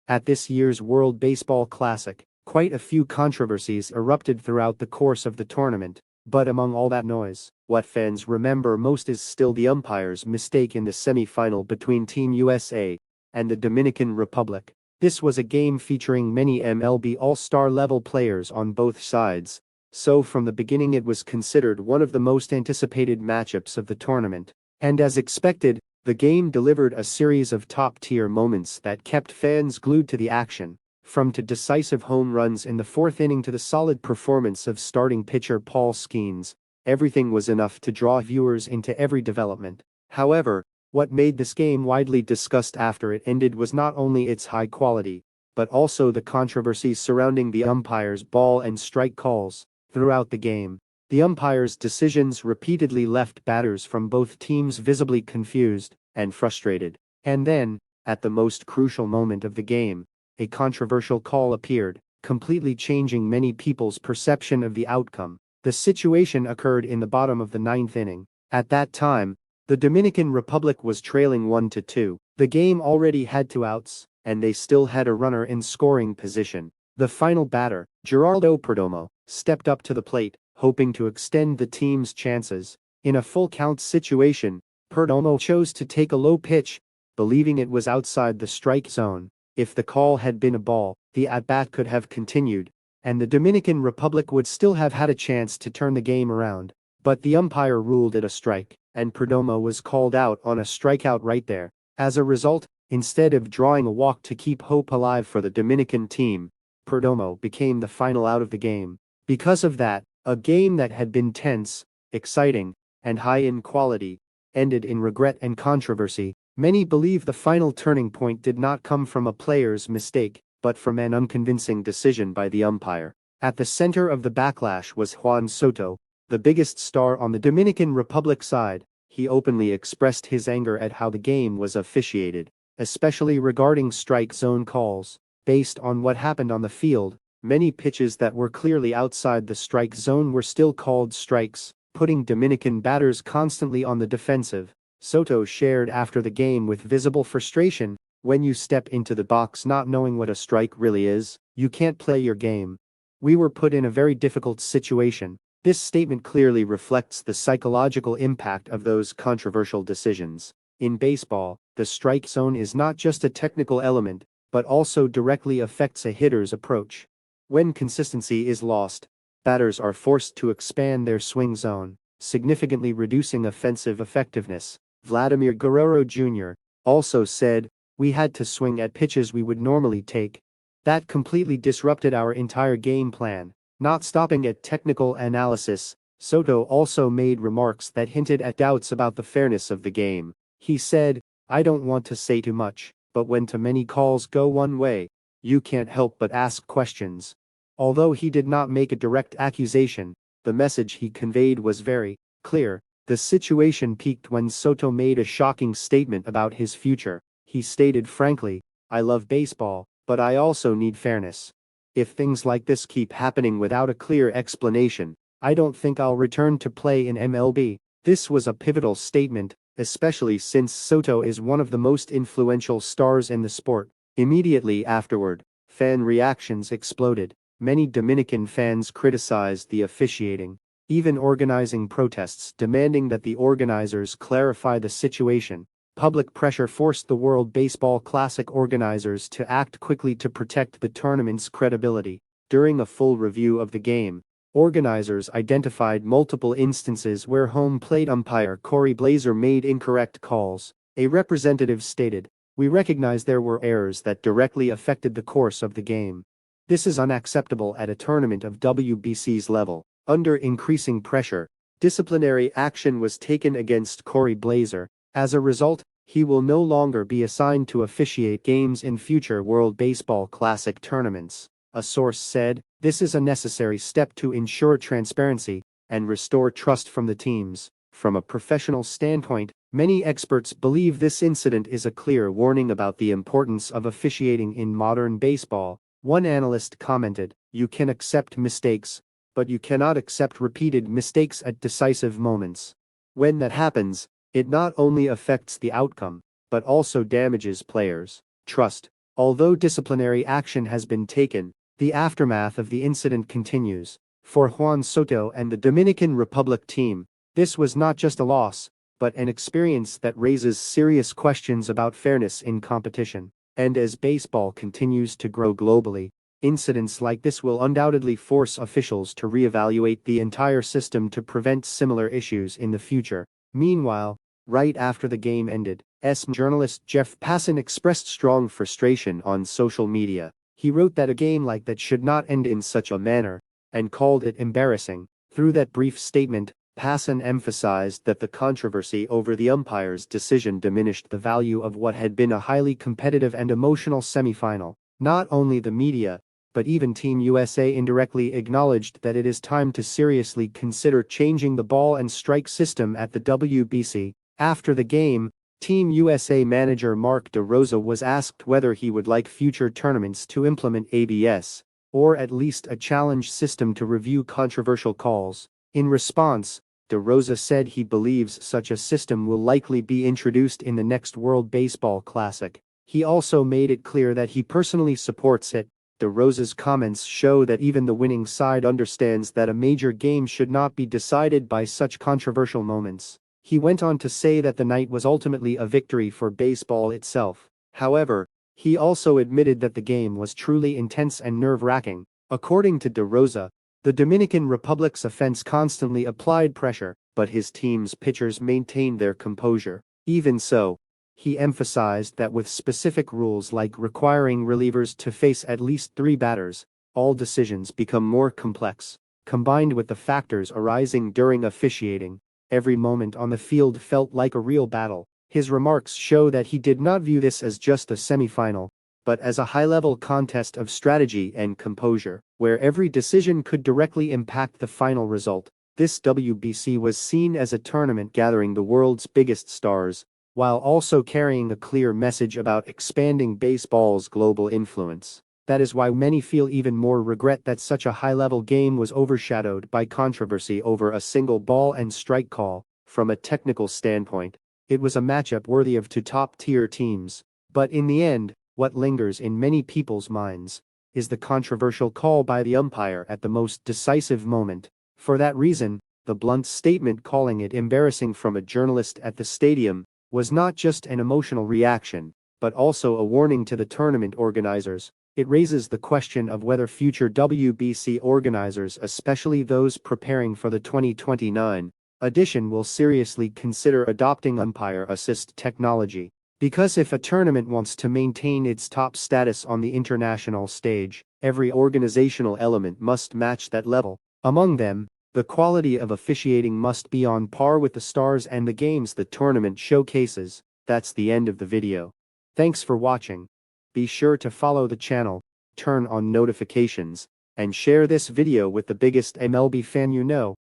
At this year's World Baseball Classic, quite a few controversies erupted throughout the course of the tournament. But among all that noise, what fans remember most is still the umpire's mistake in the semi-final between Team USA and the Dominican Republic. This was a game featuring many MLB All-Star level players on both sides, so from the beginning it was considered one of the most anticipated matchups of the tournament. And as expected, the game delivered a series of top-tier moments that kept fans glued to the action. From decisive home runs in the fourth inning to the solid performance of starting pitcher Paul Skeens, everything was enough to draw viewers into every development. However, what made this game widely discussed after it ended was not only its high quality, but also the controversies surrounding the umpire's ball and strike calls. Throughout the game, the umpire's decisions repeatedly left batters from both teams visibly confused and frustrated. And then, at the most crucial moment of the game, a controversial call appeared, completely changing many people's perception of the outcome. The situation occurred in the bottom of the ninth inning. At that time, the Dominican Republic was trailing 1-2. The game already had 2 outs, and they still had a runner in scoring position. The final batter, Geraldo Perdomo, stepped up to the plate, hoping to extend the team's chances. In a full-count situation, Perdomo chose to take a low pitch, believing it was outside the strike zone. If the call had been a ball, the at-bat could have continued, and the Dominican Republic would still have had a chance to turn the game around. But the umpire ruled it a strike, and Perdomo was called out on a strikeout right there. As a result, instead of drawing a walk to keep hope alive for the Dominican team, Perdomo became the final out of the game. Because of that, a game that had been tense, exciting, and high in quality, ended in regret and controversy. Many believe the final turning point did not come from a player's mistake, but from an unconvincing decision by the umpire. At the center of the backlash was Juan Soto, the biggest star on the Dominican Republic side. He openly expressed his anger at how the game was officiated, especially regarding strike zone calls. Based on what happened on the field, many pitches that were clearly outside the strike zone were still called strikes, putting Dominican batters constantly on the defensive. Soto shared after the game with visible frustration, "When you step into the box not knowing what a strike really is, you can't play your game. We were put in a very difficult situation." This statement clearly reflects the psychological impact of those controversial decisions. In baseball, the strike zone is not just a technical element, but also directly affects a hitter's approach. When consistency is lost, batters are forced to expand their swing zone, significantly reducing offensive effectiveness. Vladimir Guerrero Jr. also said, "We had to swing at pitches we would normally take. That completely disrupted our entire game plan." Not stopping at technical analysis, Soto also made remarks that hinted at doubts about the fairness of the game. He said, "I don't want to say too much, but when too many calls go one way, you can't help but ask questions." Although he did not make a direct accusation, the message he conveyed was very clear. The situation peaked when Soto made a shocking statement about his future. He stated frankly, "I love baseball, but I also need fairness. If things like this keep happening without a clear explanation, I don't think I'll return to play in MLB." This was a pivotal statement, especially since Soto is one of the most influential stars in the sport. Immediately afterward, fan reactions exploded. Many Dominican fans criticized the officiating, even organizing protests demanding that the organizers clarify the situation. Public pressure forced the World Baseball Classic organizers to act quickly to protect the tournament's credibility. During a full review of the game, organizers identified multiple instances where home plate umpire Corey Blazer made incorrect calls. A representative stated, "We recognize there were errors that directly affected the course of the game. This is unacceptable at a tournament of WBC's level." Under increasing pressure, disciplinary action was taken against Corey Blazer. As a result, he will no longer be assigned to officiate games in future World Baseball Classic tournaments. A source said, "This is a necessary step to ensure transparency and restore trust from the teams." From a professional standpoint, many experts believe this incident is a clear warning about the importance of officiating in modern baseball. One analyst commented, "You can accept mistakes, but you cannot accept repeated mistakes at decisive moments. When that happens, it not only affects the outcome, but also damages players' trust." Although disciplinary action has been taken, the aftermath of the incident continues. For Juan Soto and the Dominican Republic team, this was not just a loss, but an experience that raises serious questions about fairness in competition. And as baseball continues to grow globally, incidents like this will undoubtedly force officials to reevaluate the entire system to prevent similar issues in the future. Meanwhile, right after the game ended, journalist Jeff Passan expressed strong frustration on social media. He wrote that a game like that should not end in such a manner, and called it embarrassing. Through that brief statement, Passan emphasized that the controversy over the umpire's decision diminished the value of what had been a highly competitive and emotional semifinal. Not only the media, but even Team USA indirectly acknowledged that it is time to seriously consider changing the ball and strike system at the WBC. After the game, Team USA manager Mark DeRosa was asked whether he would like future tournaments to implement ABS, or at least a challenge system to review controversial calls. In response, DeRosa said he believes such a system will likely be introduced in the next World Baseball Classic. He also made it clear that he personally supports it. DeRosa's comments show that even the winning side understands that a major game should not be decided by such controversial moments. He went on to say that the night was ultimately a victory for baseball itself. However, he also admitted that the game was truly intense and nerve-wracking. According to DeRosa, the Dominican Republic's offense constantly applied pressure, but his team's pitchers maintained their composure. Even so, he emphasized that with specific rules like requiring relievers to face at least 3 batters, all decisions become more complex. Combined with the factors arising during officiating, every moment on the field felt like a real battle. His remarks show that he did not view this as just a semifinal, but as a high-level contest of strategy and composure, where every decision could directly impact the final result. This WBC was seen as a tournament gathering the world's biggest stars, while also carrying a clear message about expanding baseball's global influence. That is why many feel even more regret that such a high-level game was overshadowed by controversy over a single ball and strike call. From a technical standpoint, it was a matchup worthy of 2 top-tier teams. But in the end, what lingers in many people's minds is the controversial call by the umpire at the most decisive moment. For that reason, the blunt statement calling it embarrassing from a journalist at the stadium was not just an emotional reaction, but also a warning to the tournament organizers. It raises the question of whether future WBC organizers, especially those preparing for the 2029 edition, will seriously consider adopting umpire assist technology. Because if a tournament wants to maintain its top status on the international stage, every organizational element must match that level. Among them, the quality of officiating must be on par with the stars and the games the tournament showcases. That's the end of the video. Thanks for watching. Be sure to follow the channel, turn on notifications, and share this video with the biggest MLB fan you know.